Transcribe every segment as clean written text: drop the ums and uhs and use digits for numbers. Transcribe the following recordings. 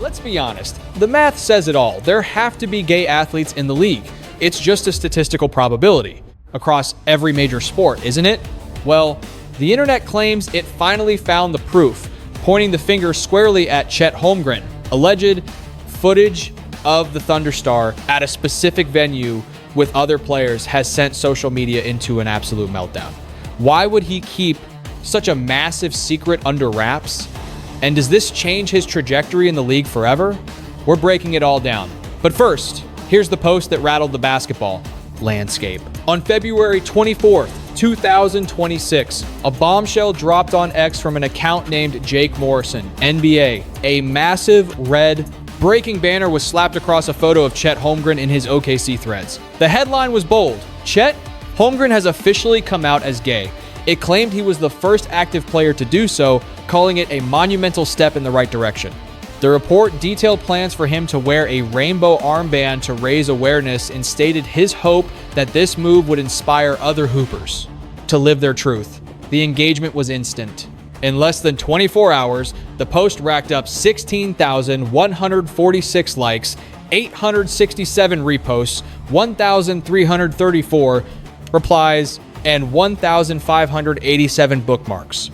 Let's be honest, the math says it all. There have to be gay athletes in the league. It's just a statistical probability across every major sport, isn't it? Well, the internet claims it finally found the proof, pointing the finger squarely at Chet Holmgren. Alleged footage of the Thunderstar at a specific venue with other players has sent social media into an absolute meltdown. Why would he keep such a massive secret under wraps? And does this change his trajectory in the league forever? We're breaking it all down. But first, here's the post that rattled the basketball landscape. On February 24th, 2026, a bombshell dropped on X from an account named Jake Morrison, NBA. A massive red breaking banner was slapped across a photo of Chet Holmgren in his OKC threads. The headline was bold: Chet Holmgren has officially come out as gay. It claimed he was the first active player to do so, calling it a monumental step in the right direction. The report detailed plans for him to wear a rainbow armband to raise awareness and stated his hope that this move would inspire other hoopers to live their truth. The engagement was instant. In less than 24 hours, the post racked up 16,146 likes, 867 reposts, 1,334 replies, and 1,587 bookmarks.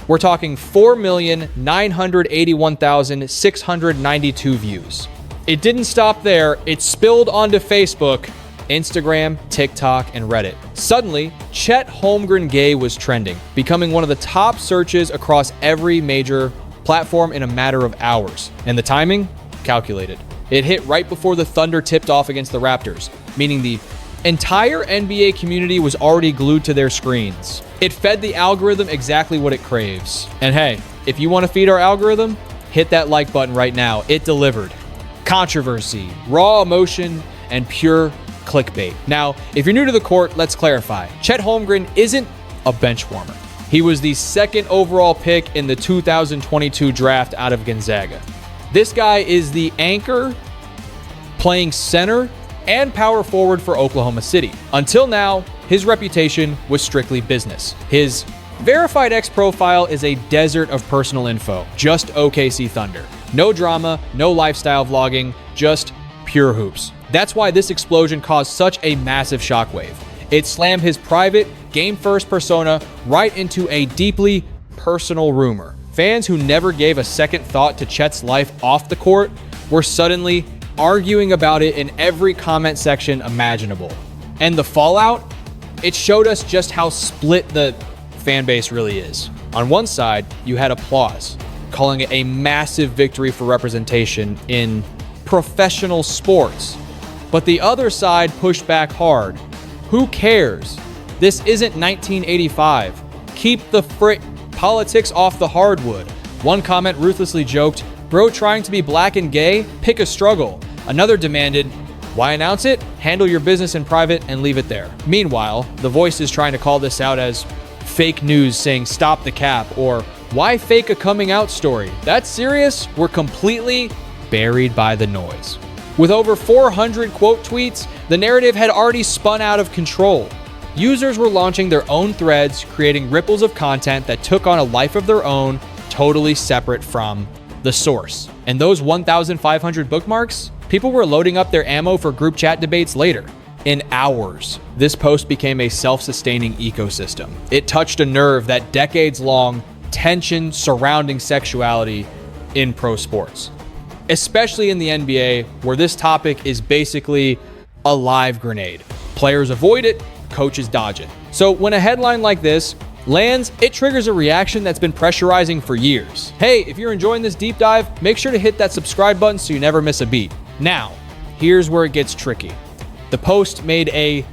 We're talking 4,981,692 views. It didn't stop there. It spilled onto Facebook, Instagram, TikTok, and Reddit. Suddenly, Chet Holmgren gay was trending, becoming one of the top searches across every major platform in a matter of hours. And the timing? Calculated. It hit right before the Thunder tipped off against the Raptors, meaning the entire NBA community was already glued to their screens. It fed the algorithm exactly what it craves. And hey, if you want to feed our algorithm, hit that like button right now. It delivered. Controversy, raw emotion, and pure clickbait. Now, if you're new to the court, let's clarify. Chet Holmgren isn't a bench warmer. He was the second overall pick in the 2022 draft out of Gonzaga. This guy is the anchor, playing center and power forward for Oklahoma City. Until now, his reputation was strictly business. His verified X profile is a desert of personal info, just OKC Thunder. No drama, no lifestyle vlogging, just pure hoops. That's why this explosion caused such a massive shockwave. It slammed his private, game-first persona right into a deeply personal rumor. Fans who never gave a second thought to Chet's life off the court were suddenly arguing about it in every comment section imaginable. And the fallout? It showed us just how split the fan base really is. On one side, you had applause, calling it a massive victory for representation in professional sports. But the other side pushed back hard. Who cares? This isn't 1985. Keep the politics off the hardwood. One comment ruthlessly joked, "Bro trying to be black and gay? Pick a struggle." Another demanded, "Why announce it? Handle your business in private and leave it there." Meanwhile, the voice is trying to call this out as fake news, saying stop the cap, or why fake a coming out story? That's serious? We're completely buried by the noise. With over 400 quote tweets, the narrative had already spun out of control. Users were launching their own threads, creating ripples of content that took on a life of their own, totally separate from the source. And those 1,500 bookmarks? People were loading up their ammo for group chat debates later. In hours, this post became a self-sustaining ecosystem. It touched a nerve that decades-long tension surrounding sexuality in pro sports, especially in the NBA, where this topic is basically a live grenade. Players avoid it, coaches dodge it. So when a headline like this lands, it triggers a reaction that's been pressurizing for years. Hey, if you're enjoying this deep dive, make sure to hit that subscribe button so you never miss a beat. Now, here's where it gets tricky. The post made a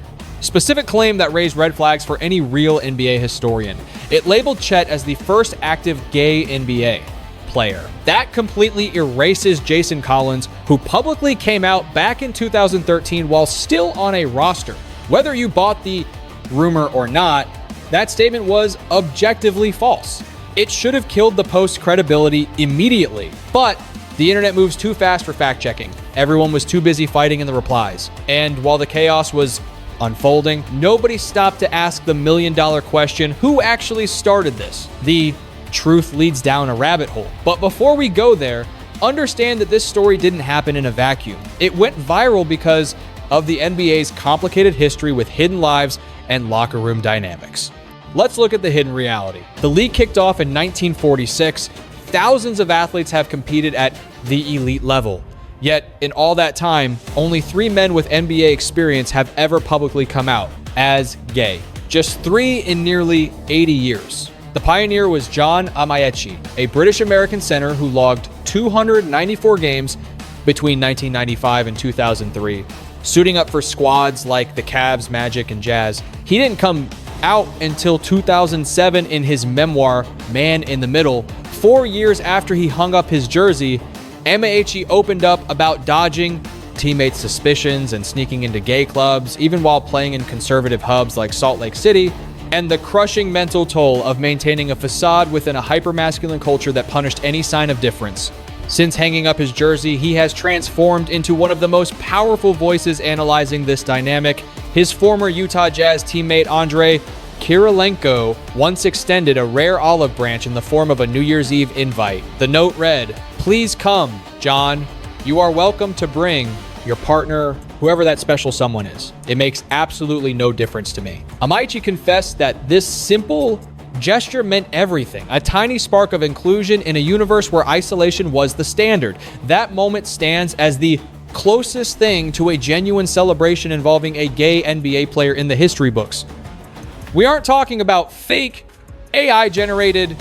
specific claim that raised red flags for any real NBA historian. It labeled Chet as the first active gay NBA player. That completely erases Jason Collins, who publicly came out back in 2013 while still on a roster. Whether you bought the rumor or not, that statement was objectively false. It should have killed the post's credibility immediately, but the internet moves too fast for fact-checking. Everyone was too busy fighting in the replies. And while the chaos was unfolding, nobody stopped to ask the million-dollar question, who actually started this? The truth leads down a rabbit hole. But before we go there, understand that this story didn't happen in a vacuum. It went viral because of the NBA's complicated history with hidden lives and locker room dynamics. Let's look at the hidden reality. The league kicked off in 1946. Thousands of athletes have competed at the elite level. Yet, in all that time, only 3 men with NBA experience have ever publicly come out as gay. Just 3 in nearly 80 years. The pioneer was John Amaechi, a British-American center who logged 294 games between 1995 and 2003, suiting up for squads like the Cavs, Magic, and Jazz. He didn't come out until 2007 in his memoir, Man in the Middle. 4 years after he hung up his jersey, Amaechi opened up about dodging teammates' suspicions and sneaking into gay clubs, even while playing in conservative hubs like Salt Lake City, and the crushing mental toll of maintaining a facade within a hyper-masculine culture that punished any sign of difference. Since hanging up his jersey, he has transformed into one of the most powerful voices analyzing this dynamic. His former Utah Jazz teammate Andrei Kirilenko once extended a rare olive branch in the form of a New Year's Eve invite. The note read, "Please come, John. You are welcome to bring your partner, whoever that special someone is. It makes absolutely no difference to me." Amaechi confessed that this simple gesture meant everything. A tiny spark of inclusion in a universe where isolation was the standard. That moment stands as the closest thing to a genuine celebration involving a gay NBA player in the history books. We aren't talking about fake AI-generated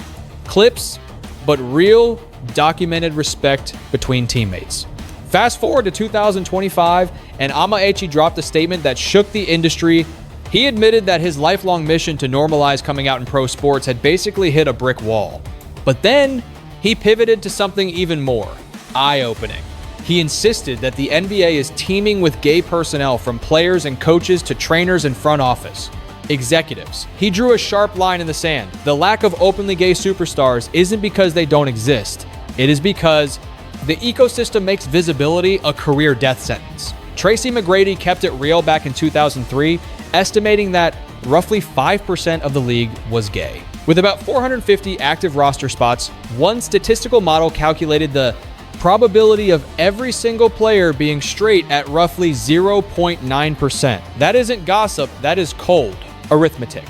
clips, but real documented respect between teammates. Fast forward to 2025, and Amaechi dropped a statement that shook the industry. He admitted that his lifelong mission to normalize coming out in pro sports had basically hit a brick wall. But then he pivoted to something even more eye-opening. He insisted that the NBA is teaming with gay personnel, from players and coaches to trainers and front office executives. He drew a sharp line in the sand. The lack of openly gay superstars isn't because they don't exist. It is because the ecosystem makes visibility a career death sentence. Tracy McGrady kept it real back in 2003, estimating that roughly 5% of the league was gay. With about 450 active roster spots, one statistical model calculated the probability of every single player being straight at roughly 0.9%. That isn't gossip, that is cold arithmetic.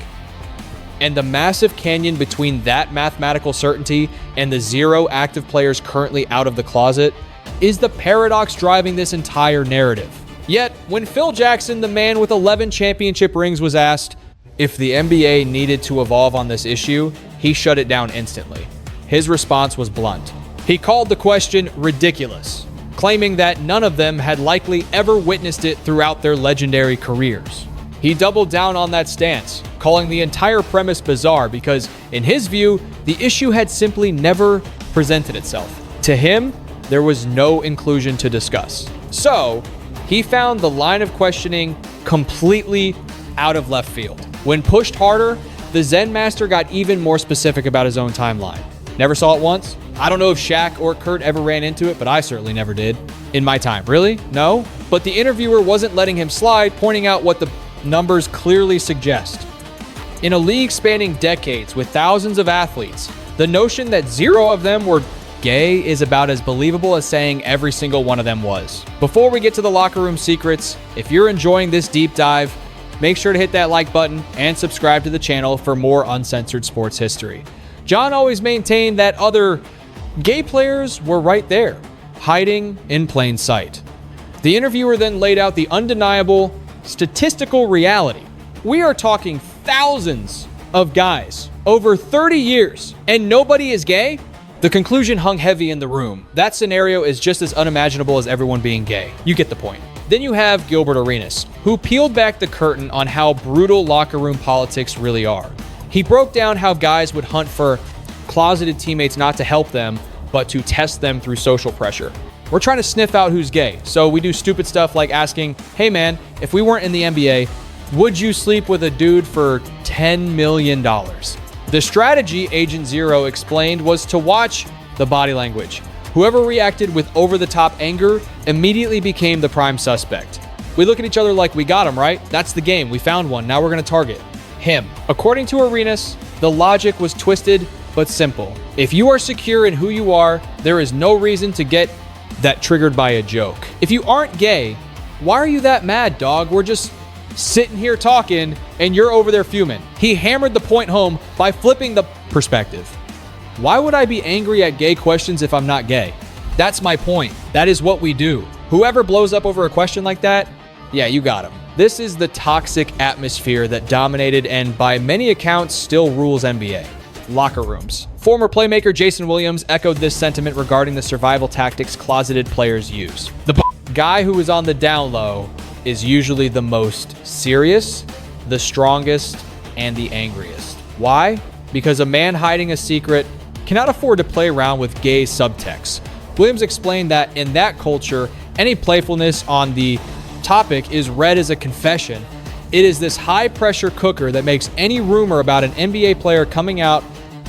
And the massive canyon between that mathematical certainty and the 0 active players currently out of the closet is the paradox driving this entire narrative. Yet, when Phil Jackson, the man with 11 championship rings, was asked if the NBA needed to evolve on this issue, he shut it down instantly. His response was blunt. He called the question ridiculous, claiming that none of them had likely ever witnessed it throughout their legendary careers. He doubled down on that stance, calling the entire premise bizarre because, in his view, the issue had simply never presented itself. To him, there was no inclusion to discuss. So, he found the line of questioning completely out of left field. When pushed harder, the Zen master got even more specific about his own timeline. Never saw it once? I don't know if Shaq or Kurt ever ran into it, but I certainly never did in my time. Really? No? But the interviewer wasn't letting him slide, pointing out what the numbers clearly suggest. In a league spanning decades with thousands of athletes, the notion that 0 of them were gay is about as believable as saying every single one of them was. Before we get to the locker room secrets, if you're enjoying this deep dive, make sure to hit that like button and subscribe to the channel for more uncensored sports history. John always maintained that other gay players were right there, hiding in plain sight. The interviewer then laid out the undeniable statistical reality. We are talking thousands of guys over 30 years, and nobody is gay? The conclusion hung heavy in the room. That scenario is just as unimaginable as everyone being gay. You get the point. Then you have Gilbert Arenas, who peeled back the curtain on how brutal locker room politics really are. He broke down how guys would hunt for closeted teammates not to help them, but to test them through social pressure. We're trying to sniff out who's gay, so we do stupid stuff like asking, hey man, if we weren't in the NBA, would you sleep with a dude for $10 million? The strategy, Agent Zero explained, was to watch the body language. Whoever reacted with over-the-top anger immediately became the prime suspect. We look at each other like we got him, right? That's the game. We found one. Now we're going to target him. According to Arenas, the logic was twisted but simple. If you are secure in who you are, there is no reason to get that triggered by a joke. If you aren't gay, why are you that mad, dog? We're just sitting here talking and you're over there fuming. He hammered the point home by flipping the perspective. Why would I be angry at gay questions if I'm not gay? That's my point. That is what we do. Whoever blows up over a question like that, yeah, you got him. This is the toxic atmosphere that dominated and by many accounts still rules NBA. Locker rooms. Former playmaker Jason Williams echoed this sentiment regarding the survival tactics closeted players use. The guy who is on the down low is usually the most serious, the strongest, and the angriest. Why? Because a man hiding a secret cannot afford to play around with gay subtext. Williams explained that in that culture, any playfulness on the topic is read as a confession. It is this high-pressure cooker that makes any rumor about an NBA player coming out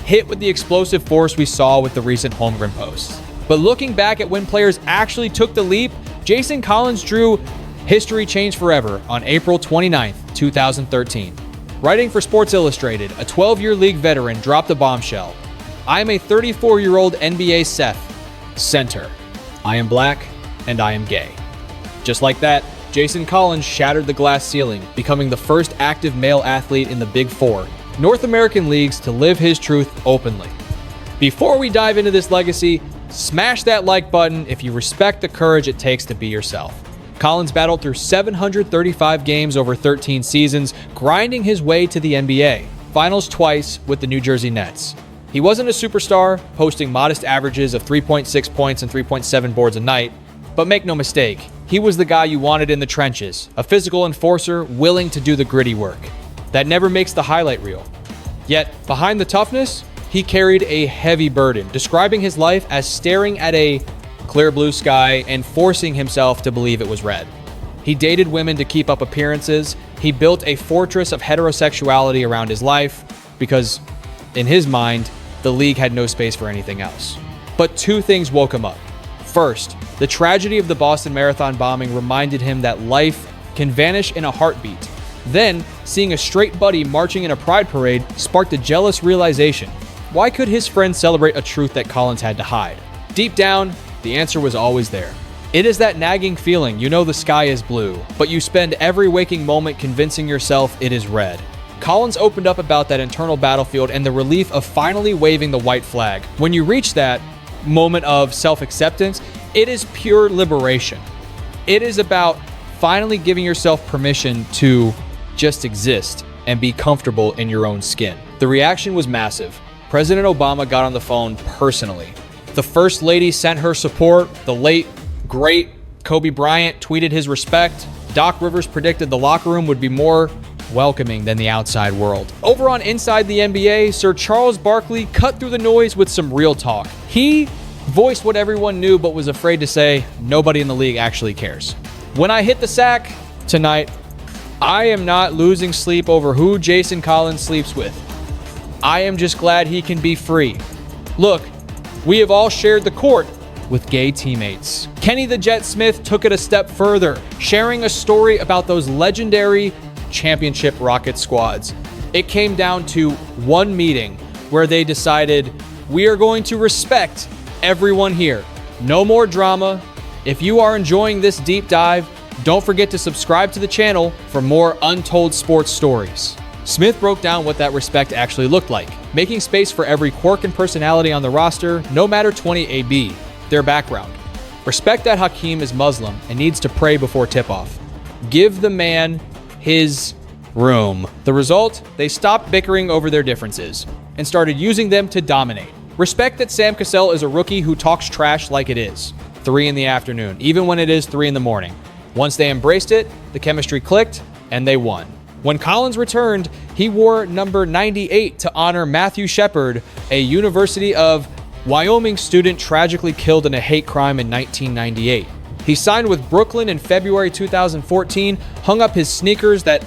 hit with the explosive force we saw with the recent Holmgren posts. But looking back at when players actually took the leap, Jason Collins drew history changed forever on April 29th, 2013. Writing for Sports Illustrated, a 12-year league veteran dropped a bombshell. I am a 34-year-old NBA center. I am black and I am gay. Just like that, Jason Collins shattered the glass ceiling, becoming the first active male athlete in the Big Four North American leagues to live his truth openly. Before we dive into this legacy, smash that like button if you respect the courage it takes to be yourself. Collins battled through 735 games over 13 seasons, grinding his way to the NBA. Finals twice with the New Jersey Nets. He wasn't a superstar, posting modest averages of 3.6 points and 3.7 boards a night, but make no mistake, he was the guy you wanted in the trenches, a physical enforcer willing to do the gritty work. That never makes the highlight reel. Yet, behind the toughness, he carried a heavy burden, describing his life as staring at a clear blue sky and forcing himself to believe it was red. He dated women to keep up appearances. He built a fortress of heterosexuality around his life because, in his mind, the league had no space for anything else. But two things woke him up. First, the tragedy of the Boston Marathon bombing reminded him that life can vanish in a heartbeat. Then, seeing a straight buddy marching in a pride parade sparked a jealous realization. Why could his friend celebrate a truth that Collins had to hide? Deep down, the answer was always there. It is that nagging feeling you know the sky is blue, but you spend every waking moment convincing yourself it is red. Collins opened up about that internal battlefield and the relief of finally waving the white flag. When you reach that moment of self-acceptance, it is pure liberation. It is about finally giving yourself permission to just exist and be comfortable in your own skin. The reaction was massive. President Obama got on the phone personally. The First Lady sent her support. The late, great Kobe Bryant tweeted his respect. Doc Rivers predicted the locker room would be more welcoming than the outside world. Over on Inside the NBA, Sir Charles Barkley cut through the noise with some real talk. He voiced what everyone knew but was afraid to say. Nobody in the league actually cares. When I hit the sack tonight, I am not losing sleep over who Jason Collins sleeps with. I am just glad he can be free. Look, we have all shared the court with gay teammates. Kenny the Jet Smith took it a step further, sharing a story about those legendary championship Rocket squads. It came down to one meeting where they decided, we are going to respect everyone here. No more drama. If you are enjoying this deep dive, don't forget to subscribe to the channel for more untold sports stories. Smith broke down what that respect actually looked like, making space for every quirk and personality on the roster, no matter 20 AB, their background. Respect that Hakeem is Muslim and needs to pray before tip-off. Give the man his room. The result? They stopped bickering over their differences and started using them to dominate. Respect that Sam Cassell is a rookie who talks trash like it is. 3 in the afternoon, even when it is 3 in the morning. Once they embraced it, the chemistry clicked, and they won. When Collins returned, he wore number 98 to honor Matthew Shepard, a University of Wyoming student tragically killed in a hate crime in 1998. He signed with Brooklyn in February 2014, hung up his sneakers that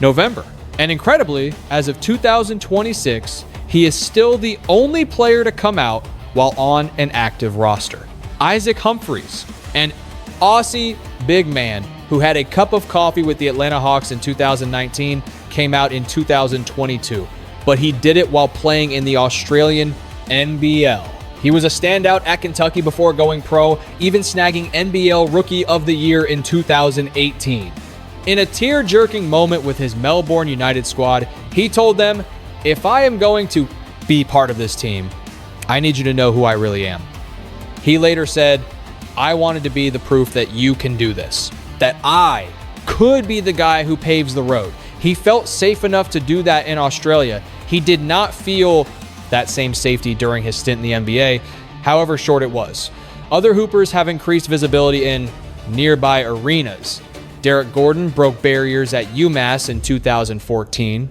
November. And incredibly, as of 2026, he is still the only player to come out while on an active roster. Isaac Humphries, an Aussie big man who had a cup of coffee with the Atlanta Hawks in 2019, came out in 2022. But he did it while playing in the Australian NBL. He was a standout at Kentucky before going pro, even snagging NBL Rookie of the Year in 2018. In a tear-jerking moment with his Melbourne United squad, he told them, "If I am going to be part of this team, I need you to know who I really am." He later said, "I wanted to be the proof that you can do this, that I could be the guy who paves the road." He felt safe enough to do that in Australia. He did not feel that same safety during his stint in the NBA, however short it was. Other hoopers have increased visibility in nearby arenas. Derek Gordon broke barriers at UMass in 2014.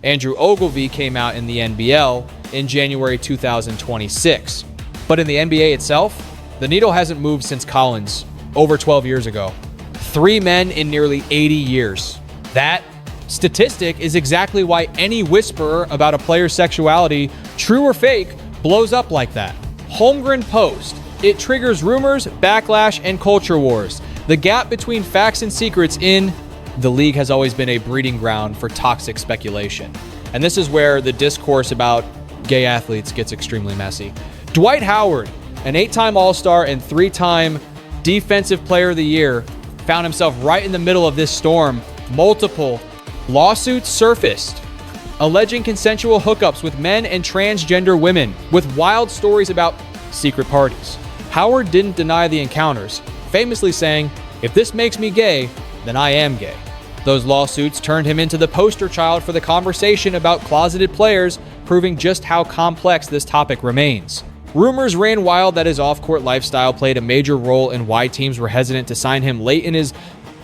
Andrew Ogilvie came out in the NBL in January 2026. But in the NBA itself, the needle hasn't moved since Collins, over 12 years ago. 3 men in nearly 80 years. That statistic is exactly why any whisperer about a player's sexuality, true or fake, blows up like that. Holmgren post. It triggers rumors, backlash, and culture wars. The gap between facts and secrets in the league has always been a breeding ground for toxic speculation. And this is where the discourse about gay athletes gets extremely messy. Dwight Howard, an 8-time All-Star and 3-time Defensive Player of the Year, found himself right in the middle of this storm. Multiple lawsuits surfaced, alleging consensual hookups with men and transgender women, with wild stories about secret parties. Howard didn't deny the encounters, famously saying, "If this makes me gay, then I am gay." Those lawsuits turned him into the poster child for the conversation about closeted players, proving just how complex this topic remains. Rumors ran wild that his off-court lifestyle played a major role in why teams were hesitant to sign him late in his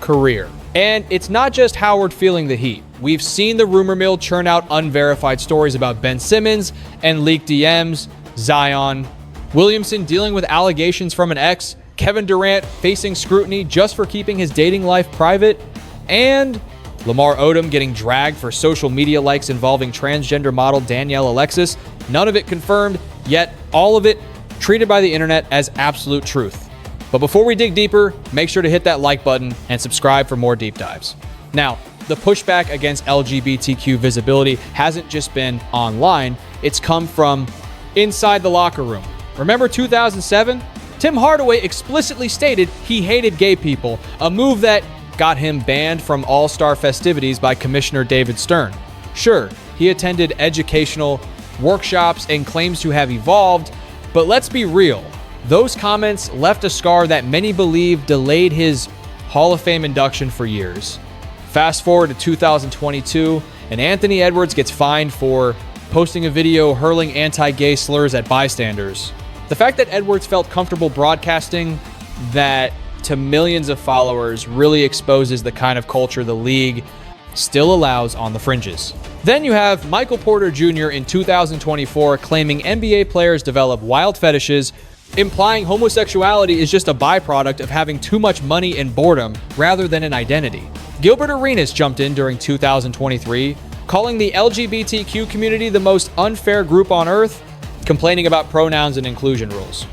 career. And it's not just Howard feeling the heat. We've seen the rumor mill churn out unverified stories about Ben Simmons and leaked DMs, Zion Williamson dealing with allegations from an ex, Kevin Durant facing scrutiny just for keeping his dating life private, and Lamar Odom getting dragged for social media likes involving transgender model Danielle Alexis. None of it confirmed, yet all of it treated by the internet as absolute truth. But before we dig deeper, make sure to hit that like button and subscribe for more deep dives. Now, the pushback against LGBTQ visibility hasn't just been online, it's come from inside the locker room. Remember 2007? Tim Hardaway explicitly stated he hated gay people, a move that got him banned from All-Star festivities by Commissioner David Stern. Sure, he attended educational workshops and claims to have evolved, but let's be real. Those comments left a scar that many believe delayed his Hall of Fame induction for years. Fast forward to 2022, and Anthony Edwards gets fined for posting a video hurling anti-gay slurs at bystanders. The fact that Edwards felt comfortable broadcasting that to millions of followers really exposes the kind of culture the league still allows on the fringes. Then you have Michael Porter Jr. in 2024 claiming NBA players develop wild fetishes, implying homosexuality is just a byproduct of having too much money and boredom rather than an identity. Gilbert Arenas jumped in during 2023, calling the LGBTQ community the most unfair group on earth, complaining about pronouns and inclusion rules.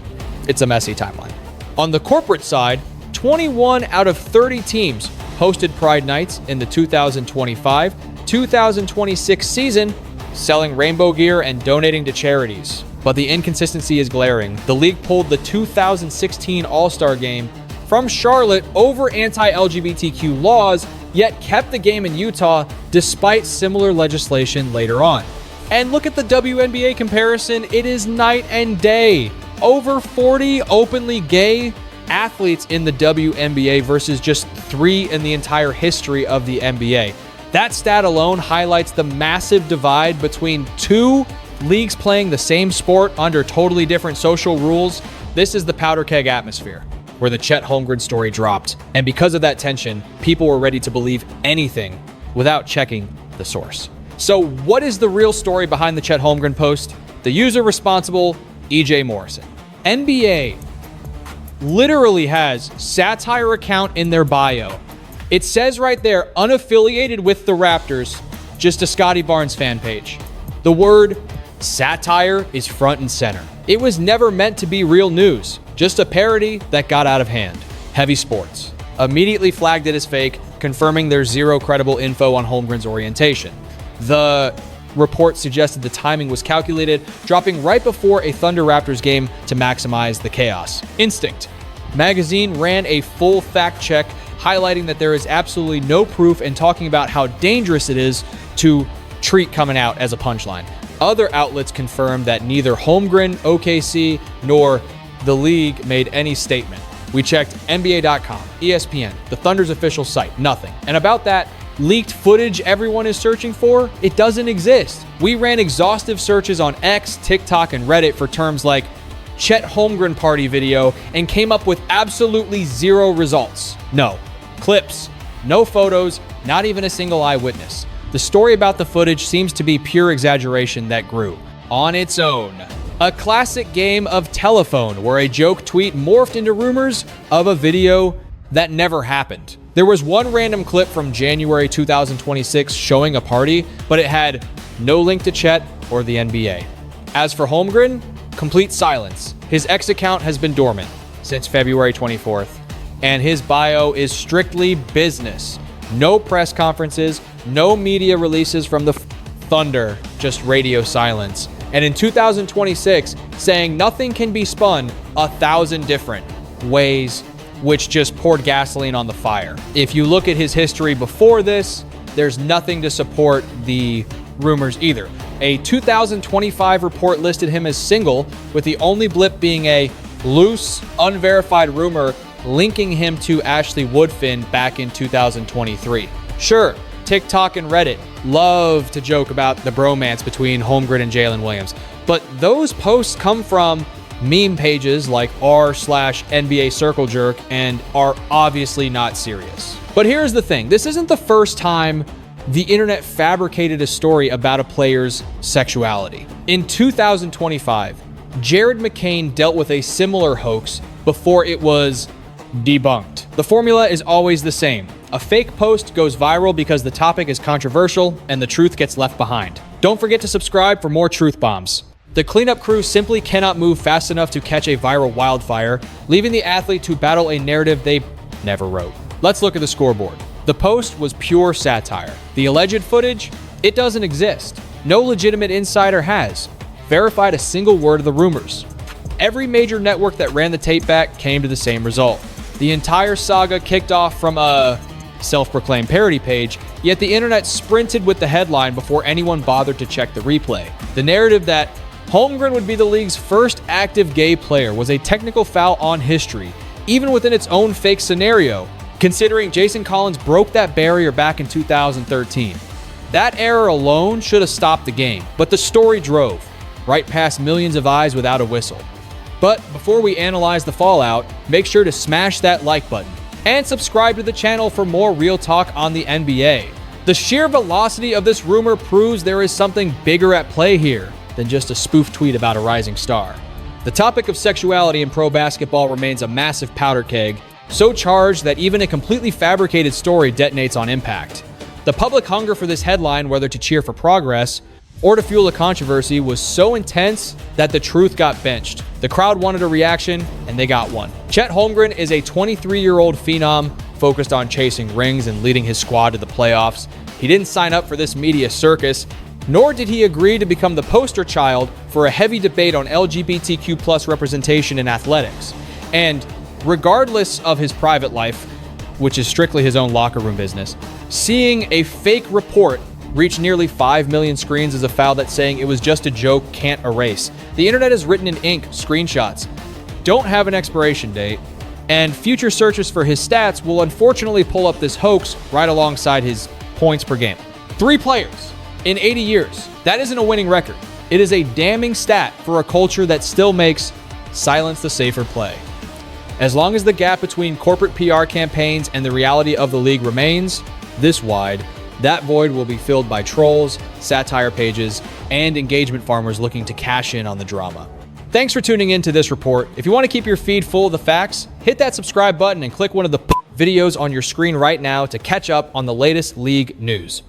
It's a messy timeline. On the corporate side, 21 out of 30 teams hosted Pride Nights in the 2025-2026 season, selling rainbow gear and donating to charities. But the inconsistency is glaring. The league pulled the 2016 All-Star Game from Charlotte over anti-LGBTQ laws, yet kept the game in Utah despite similar legislation later on. And look at the WNBA comparison, it is night and day. Over 40 openly gay athletes in the WNBA versus just 3 in the entire history of the NBA. That stat alone highlights the massive divide between 2 leagues playing the same sport under totally different social rules. This is the powder keg atmosphere where the Chet Holmgren story dropped. And because of that tension, people were ready to believe anything without checking the source. So what is the real story behind the Chet Holmgren post? The user responsible, EJ Morrison. NBA literally has satire account in their bio. It says right there, unaffiliated with the Raptors, just a Scotty Barnes fan page. The word satire is front and center. It was never meant to be real news, just a parody that got out of hand. Heavy Sports immediately flagged it as fake, confirming there's zero credible info on Holmgren's orientation. The report suggested the timing was calculated, dropping right before a Thunder Raptors game to maximize the chaos. Instinct magazine ran a full fact check, highlighting that there is absolutely no proof and talking about how dangerous it is to treat coming out as a punchline. Other outlets confirmed that neither Holmgren, OKC, nor the league made any statement. We checked NBA.com, ESPN, the Thunder's official site, nothing. And about that leaked footage everyone is searching for, it doesn't exist. We ran exhaustive searches on X, TikTok, and Reddit for terms like Chet Holmgren party video and came up with absolutely zero results. No clips, no photos, not even a single eyewitness. The story about the footage seems to be pure exaggeration that grew on its own. A classic game of telephone where a joke tweet morphed into rumors of a video that never happened. There was one random clip from January 2026 showing a party, but it had no link to Chet or the NBA. As for Holmgren, complete silence. His X account has been dormant since February 24th, and his bio is strictly business. No press conferences, no media releases from the Thunder, just radio silence. And in 2026, saying nothing can be spun 1,000 different ways, which just poured gasoline on the fire. If you look at his history before this, there's nothing to support the rumors either. A 2025 report listed him as single, with the only blip being a loose, unverified rumor linking him to Ashley Woodfin back in 2023. Sure, TikTok and Reddit love to joke about the bromance between Holmgren and Jalen Williams, but those posts come from meme pages like r/NBA Circle Jerk and are obviously not serious. But here's the thing, this isn't the first time the internet fabricated a story about a player's sexuality. In 2025, Jared McCain dealt with a similar hoax before it was debunked. The formula is always the same. A fake post goes viral because the topic is controversial and the truth gets left behind. Don't forget to subscribe for more truth bombs. The cleanup crew simply cannot move fast enough to catch a viral wildfire, leaving the athlete to battle a narrative they never wrote. Let's look at the scoreboard. The post was pure satire. The alleged footage, it doesn't exist. No legitimate insider has verified a single word of the rumors. Every major network that ran the tape back came to the same result. The entire saga kicked off from a self-proclaimed parody page, yet the internet sprinted with the headline before anyone bothered to check the replay. The narrative that Holmgren would be the league's first active gay player was a technical foul on history, even within its own fake scenario, considering Jason Collins broke that barrier back in 2013. That error alone should have stopped the game, but the story drove right past millions of eyes without a whistle. But before we analyze the fallout, make sure to smash that like button and subscribe to the channel for more real talk on the NBA. The sheer velocity of this rumor proves there is something bigger at play here than just a spoof tweet about a rising star. The topic of sexuality in pro basketball remains a massive powder keg, so charged that even a completely fabricated story detonates on impact. The public hunger for this headline, whether to cheer for progress or to fuel a controversy, was so intense that the truth got benched. The crowd wanted a reaction, and they got one. Chet Holmgren is a 23-year-old phenom focused on chasing rings and leading his squad to the playoffs. He didn't sign up for this media circus, nor did he agree to become the poster child for a heavy debate on LGBTQ plus representation in athletics. And regardless of his private life, which is strictly his own locker room business, seeing a fake report reach nearly 5 million screens is a foul that saying it was just a joke can't erase. The internet is written in ink, screenshots don't have an expiration date, and future searches for his stats will unfortunately pull up this hoax right alongside his points per game. 3 players in 80 years. That isn't a winning record. It is a damning stat for a culture that still makes silence the safer play. As long as the gap between corporate PR campaigns and the reality of the league remains this wide, that void will be filled by trolls, satire pages, and engagement farmers looking to cash in on the drama. Thanks for tuning in to this report. If you want to keep your feed full of the facts, hit that subscribe button and click one of the videos on your screen right now to catch up on the latest league news.